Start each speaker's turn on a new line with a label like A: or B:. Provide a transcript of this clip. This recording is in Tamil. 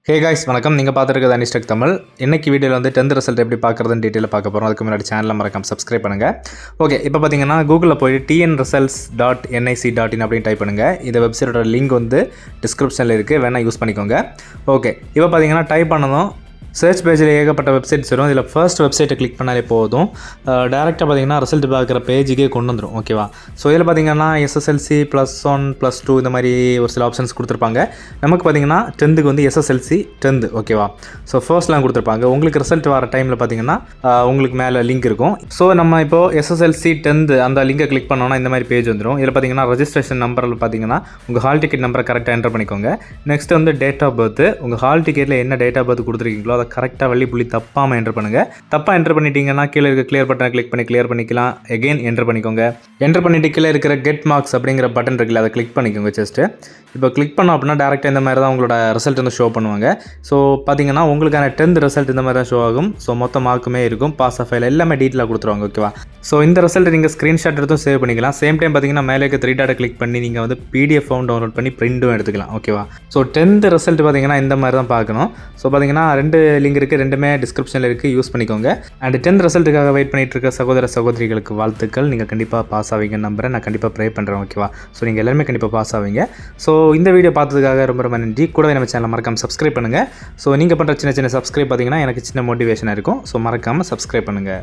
A: ஹே காய்ஸ் வணக்கம். நீங்கள் பார்த்துருக்கிறது அனிஸ்டெக் தமிழ். இன்றைக்கி வீடியோவில் வந்து 10th ரிசல்ட் எப்படி பார்க்குறதுன்னு டீட்டெயிலாக பார்க்க போகிறோம். அதுக்கு முன்னாடி சேனலில் மறக்காம சப்ஸ்கிரைப் பண்ணுங்கள். ஓகே, இப்போ பார்த்தீங்கன்னா கூகுளில் போய் tnresults.nic.in அப்படின்னு டைப் பண்ணுங்கள். இந்த வெப்சைட்டோட லிங்க் வந்து டிஸ்கிரிப்ஷனில் இருக்குது, வேணால் யூஸ் பண்ணிக்கோங்க. ஓகே, இப்போ பார்த்தீங்கன்னா டைப் பண்ணதும் சர்ச் பேஜில் ஏகப்பட்ட வெப்சைட்ஸ் வரும். இதில் ஃபர்ஸ்ட் வெப்சைட்டை கிளிக் பண்ணாலே போதும், டேரெக்டாக பார்த்தீங்கன்னா ரிசல்ட் பார்க்குற பேஜுக்கே கொண்டு வந்துடும். ஓகேவா? ஸோ இதில் பார்த்தீங்கன்னா SSLC +1 +2 இந்த மாதிரி ஒரு சில ஆப்ஷன்ஸ் கொடுத்துருப்பாங்க. நமக்கு பார்த்தீங்கன்னா 10th வந்து SSLC 10th. ஓகேவா? ஸோ ஃபர்ஸ்ட்லாம் கொடுத்துருப்பாங்க. உங்களுக்கு ரிசல்ட் வர டைமில் பார்த்தீங்கன்னா உங்களுக்கு மேலே லிங்க் இருக்கும். ஸோ நம்ம இப்போது SSLC 10th அந்த லிங்கை கிளிக் பண்ணோன்னா இந்த மாதிரி பேஜ் வந்துடும். இதில் பார்த்தீங்கன்னா ரெஜிஸ்ட்ரேஷன் நம்பரில் பார்த்தீங்கன்னா உங்கள் ஹால் டிக்கெட் நம்பரை கரெக்டாக என்டர் பண்ணிக்கோங்க. நெக்ஸ்ட் வந்து டேட் ஆஃப் பர்த், உங்கள் ஹால் டிக்கெட்டில் என்ன டேட் ஆஃப் பர்த் கொடுத்துருக்கீங்களோ அதை கரெக்டாக வள்ளி புள்ளி தப்பாமல் என்டர் பண்ணுங்கள். தப்பாக என்டர் பண்ணிட்டீங்கன்னா கீழே இருக்க கிளியர் பட்டனை கிளிக் பண்ணி கிளியர் பண்ணிக்கலாம். எகெயின் என்டர் பண்ணிக்கோங்க. என்டர் பண்ணிட்டு கீழே இருக்கிற கெட் மார்க்ஸ் அப்படிங்கிற பட்டன் இருக்குல்ல, அதை கிளிக் பண்ணிக்கோங்க. ஜஸ்ட்டு இப்போ கிளிக் பண்ணோம் அப்படின்னா டேரெக்டாக இந்த மாதிரி தான் உங்களோட ரிசல்ட் வந்து ஷோ பண்ணுவாங்க. ஸோ பார்த்தீங்கன்னா உங்களுக்கான 10th ரிசல்ட் இந்த மாதிரி தான் ஷோ ஆகும். ஸோ மொத்த மார்க்குமே இருக்கும், பாஸ் ஆஃப் ஃபைல் எல்லாமே டீட்டெயிலாக கொடுத்துருவாங்க. ஓகேவா? ஸோ இந்த ரிசல்ட் நீங்கள் ஸ்க்ரீன்ஷாட் எடுத்தும் சேவ் பண்ணிக்கலாம். சேம் டைம் பார்த்தீங்கன்னா மேலே இருக்க 3 டாட்டை கிளிக் பண்ணி நீங்கள் வந்து PDF டவுன்லோட் பண்ணி பிரிண்ட்டும் எடுத்துக்கலாம். ஓகேவா? ஸோ 10th ரிசல்ட் பார்த்தீங்கன்னா இந்த மாதிரி தான் பார்க்கணும். ஸோ பார்த்தீங்கன்னா 2 லிங்க் இருக்குது, ரெண்டுமே டிஸ்கிரிப்ஷனில் இருக்குது, யூஸ் பண்ணிக்கோங்க. அண்ட் 10th ரிசல்ட்டுக்காக வெயிட் பண்ணிட்டு இருக்க சகோதர சகோதரிகளுக்கு வாழ்த்துக்கள். நீங்கள் கண்டிப்பாக பாஸ் ஆவீங்க நம்புறேன். நான் கண்டிப்பாக ப்ரே பண்ணுறேன். ஓகேவா? ஸோ நீங்கள் எல்லாருமே கண்டிப்பாக பாஸ் ஆவீங்க. ஸோ இந்த வீடியோ பார்த்ததுக்காக ரொம்ப ரொம்ப நன்றி. கூடவே நம்ம சேனலை மறக்காமல் சப்ஸ்கிரைப் பண்ணுங்கள். ஸோ நீங்கள் பண்ணுற சின்ன சின்ன சப்ஸ்கிரைப் பார்த்தீங்கன்னா எனக்கு சின்ன மோட்டிவேஷனாக இருக்கும். ஸோ மறக்காமல் சப்ஸ்கிரைப் பண்ணுங்கள்.